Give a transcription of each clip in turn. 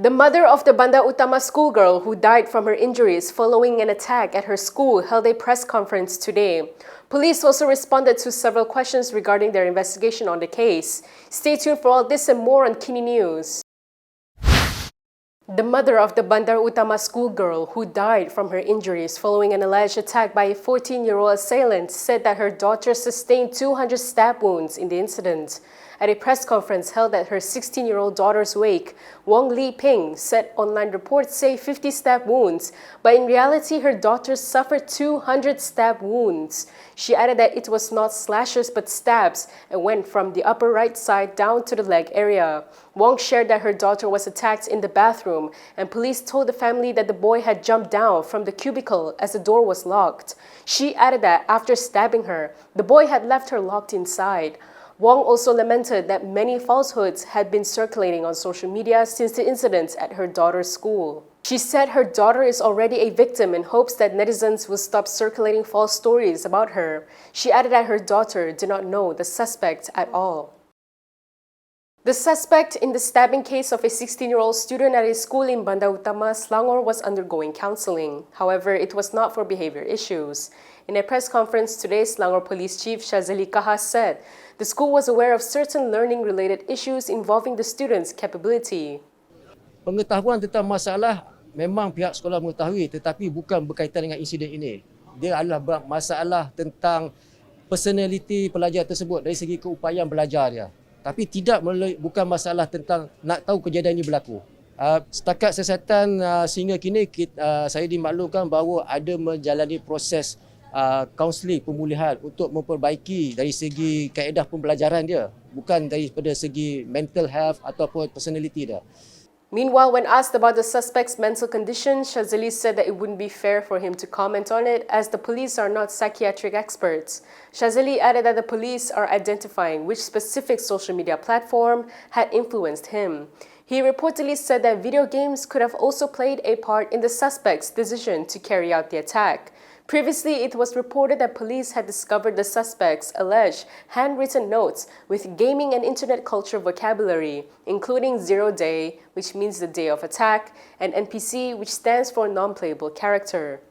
The mother of the Bandar Utama schoolgirl who died from her injuries following an attack at her school held a press conference today. Police also responded to several questions regarding their investigation on the case. Stay tuned for all this and more on KiniNews. The mother of the Bandar Utama schoolgirl who died from her injuries following an alleged attack by a 14-year-old assailant said that her daughter sustained 200 stab wounds in the incident. At a press conference held at her 16-year-old daughter's wake, Wong said online reports say 50 stab wounds, but in reality her daughter suffered 200 stab wounds. She added that it was not slashes but stabs and went from the upper right side down to the leg area. Wong shared that her daughter was attacked in the bathroom, and police told the family that the boy had jumped down from the cubicle as the door was locked. She added that after stabbing her, the boy had left her locked inside. Wong also lamented that many falsehoods had been circulating on social media since the incidents at her daughter's school. She said her daughter is already a victim and hopes that netizens will stop circulating false stories about her. She added that her daughter did not know the suspect at all. The suspect in the stabbing case of a 16-year-old student at a school in Bandar Utama, Selangor, was undergoing counselling. However, it was not for behavior issues. In a press conference today, Selangor Police Chief Shazeli Kahar said the school was aware of certain learning-related issues involving the students' capability. Pengetahuan tentang masalah memang pihak sekolah mengetahui, tetapi bukan berkaitan dengan insiden ini. Dia adalah masalah tentang personaliti pelajar tersebut dari segi keupayaan belajar dia. Tapi bukan masalah tentang nak tahu kejadian ini berlaku. Setakat siasatan sehingga kini saya dimaklumkan bahawa ada menjalani proses counselling pemulihan untuk memperbaiki dari segi kaedah pembelajaran dia, bukan daripada segi mental health ataupun personality dia. Meanwhile, when asked about the suspect's mental condition, Shazeli said that it wouldn't be fair for him to comment on it as the police are not psychiatric experts. Shazeli added that the police are identifying which specific social media platform had influenced him. He reportedly said that video games could have also played a part in the suspect's decision to carry out the attack. Previously, it was reported that police had discovered the suspect's alleged handwritten notes with gaming and internet culture vocabulary, including 0 day, which means the day of attack, and NPC, which stands for non-playable character.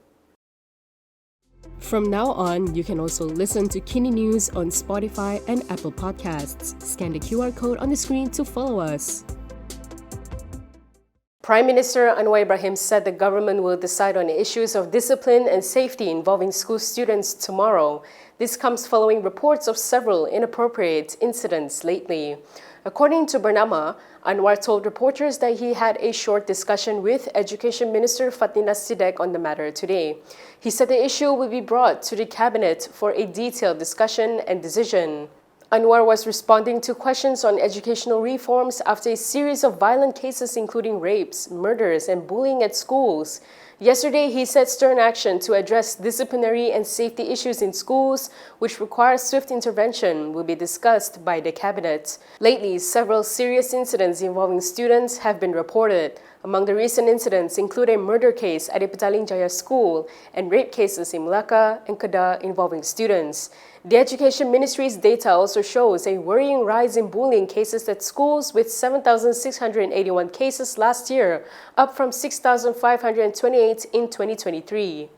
From now on, you can also listen to KiniNews on Spotify and Apple Podcasts. Scan the QR code on the screen to follow us. Prime Minister Anwar Ibrahim said the government will decide on issues of discipline and safety involving school students tomorrow. This comes following reports of several inappropriate incidents lately. According to Bernama, Anwar told reporters that he had a short discussion with Education Minister Fatnina Sidek on the matter today. He said the issue will be brought to the cabinet for a detailed discussion and decision. Anwar was responding to questions on educational reforms after a series of violent cases including rapes, murders, and bullying at schools. Yesterday, he said stern action to address disciplinary and safety issues in schools, which require swift intervention, will be discussed by the cabinet. Lately, several serious incidents involving students have been reported. Among the recent incidents include a murder case at a Petaling Jaya school and rape cases in Melaka and Kedah involving students. The Education Ministry's data also shows a worrying rise in bullying cases at schools, with 7,681 cases last year, up from 6,528 in 2023.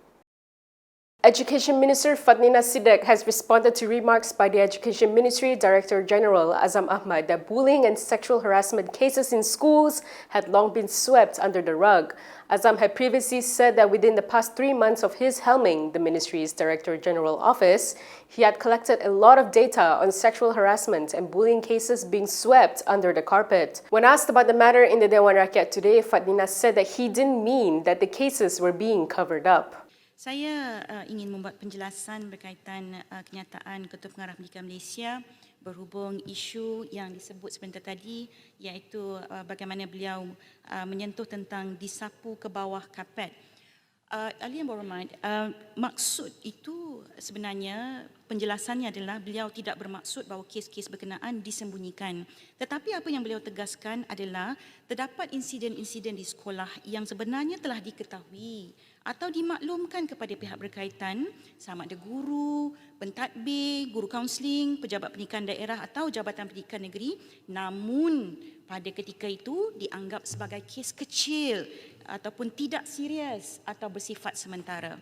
Education Minister Fatnina Sidek has responded to remarks by the Education Ministry Director General Azam Ahmad that bullying and sexual harassment cases in schools had long been swept under the rug. Azam had previously said that within the past 3 months of his helming the ministry's Director General office, he had collected a lot of data on sexual harassment and bullying cases being swept under the carpet. When asked about the matter in the Dewan Rakyat today, Fatnina said that he didn't mean that the cases were being covered up. Saya ingin membuat penjelasan berkaitan kenyataan Ketua Pengarah Pendidikan Malaysia berhubung isu yang disebut sebentar tadi, iaitu bagaimana beliau menyentuh tentang disapu ke bawah kapet. Ahli yang berhormat, maksud itu sebenarnya penjelasannya adalah beliau tidak bermaksud bahawa kes-kes berkenaan disembunyikan. Tetapi apa yang beliau tegaskan adalah terdapat insiden-insiden di sekolah yang sebenarnya telah diketahui atau dimaklumkan kepada pihak berkaitan sama ada guru, pentadbir, guru kaunseling, pejabat pendidikan daerah atau jabatan pendidikan negeri, namun pada ketika itu dianggap sebagai kes kecil ataupun tidak serius atau bersifat sementara.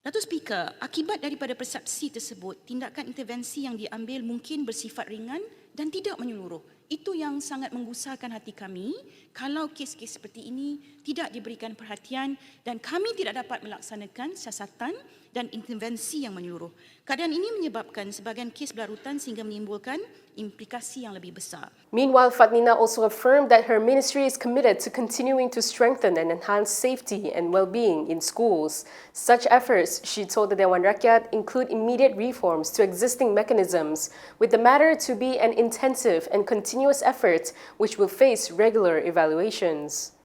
Datuk Speaker, akibat daripada persepsi tersebut, tindakan intervensi yang diambil mungkin bersifat ringan dan tidak menyeluruh. Itu yang sangat menggusarkan hati kami kalau kes-kes seperti ini tidak diberikan perhatian dan kami tidak dapat melaksanakan siasatan dan intervensi yang menyeluruh. Keadaan ini menyebabkan sebahagian kes berlarutan sehingga menimbulkan implikasi yang lebih besar. Meanwhile, Fatnina also affirmed that her ministry is committed to continuing to strengthen and enhance safety and well-being in schools. Such efforts, she told the Dewan Rakyat, include immediate reforms to existing mechanisms, with the matter to be an intensive and continuous effort which will face regular evaluations.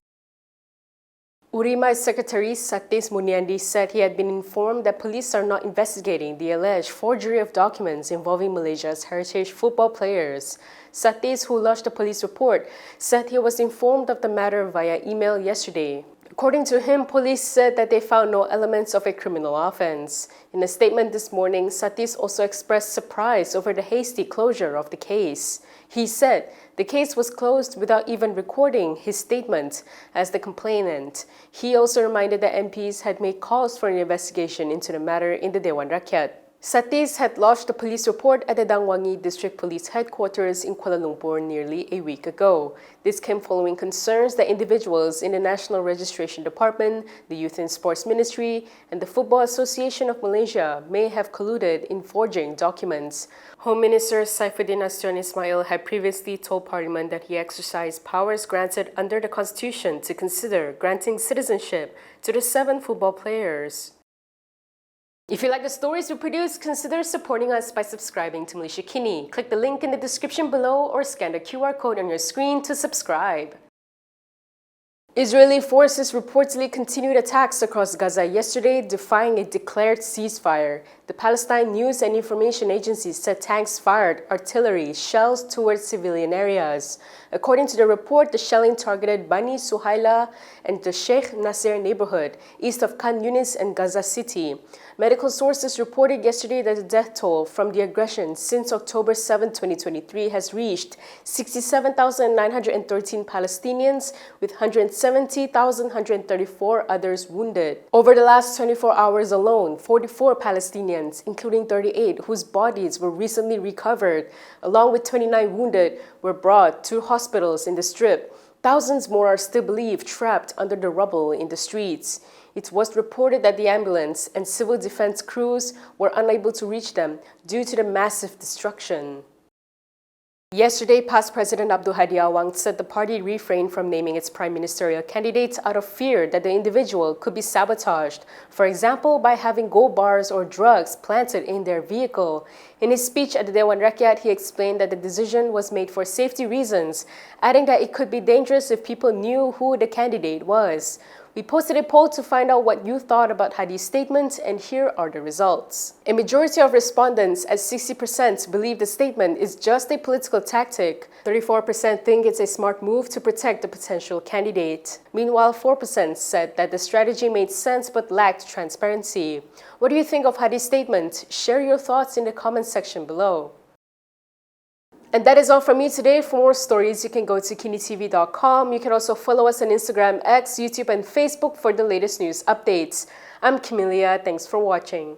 Urimai's Secretary Satis Muniandi said he had been informed that police are not investigating the alleged forgery of documents involving Malaysia's heritage football players. Satis, who lodged a police report, said he was informed of the matter via email yesterday. According to him, police said that they found no elements of a criminal offense. In a statement this morning, Satis also expressed surprise over the hasty closure of the case. He said the case was closed without even recording his statement as the complainant. He also reminded that MPs had made calls for an investigation into the matter in the Dewan Rakyat. Satis had lodged a police report at the Dangwangi District Police Headquarters in Kuala Lumpur nearly a week ago. This came following concerns that individuals in the National Registration Department, the Youth and Sports Ministry, and the Football Association of Malaysia may have colluded in forging documents. Home Minister Saifuddin Astion Ismail had previously told Parliament that he exercised powers granted under the Constitution to consider granting citizenship to the 7 football players. If you like the stories we produce, consider supporting us by subscribing to Malaysia Kini. Click the link in the description below or scan the QR code on your screen to subscribe. Israeli forces reportedly continued attacks across Gaza yesterday, defying a declared ceasefire. The Palestine News and Information Agency said tanks fired artillery shells towards civilian areas. According to the report, the shelling targeted Bani Suhaila and the Sheikh Nasser neighborhood, east of Khan Yunis and Gaza City. Medical sources reported yesterday that the death toll from the aggression since October 7, 2023 has reached 67,913 Palestinians, with 170,134 others wounded. Over the last 24 hours alone, 44 Palestinians, including 38 whose bodies were recently recovered, along with 29 wounded, were brought to hospitals in the Strip. Thousands more are still believed trapped under the rubble in the streets. It was reported that the ambulance and civil defense crews were unable to reach them due to the massive destruction. Yesterday, past President Abdul Hadi Awang said the party refrained from naming its prime ministerial candidate out of fear that the individual could be sabotaged, for example, by having gold bars or drugs planted in their vehicle. In his speech at the Dewan Rakyat, he explained that the decision was made for safety reasons, adding that it could be dangerous if people knew who the candidate was. We posted a poll to find out what you thought about Hadi's statement, and here are the results. A majority of respondents, at 60%, believe the statement is just a political tactic. 34% think it's a smart move to protect the potential candidate. Meanwhile, 4% said that the strategy made sense but lacked transparency. What do you think of Hadi's statement? Share your thoughts in the comment section below. And that is all from me today. For more stories, you can go to Kinitv.com. You can also follow us on Instagram, X, YouTube, and Facebook for the latest news updates. I'm Camelia. Thanks for watching.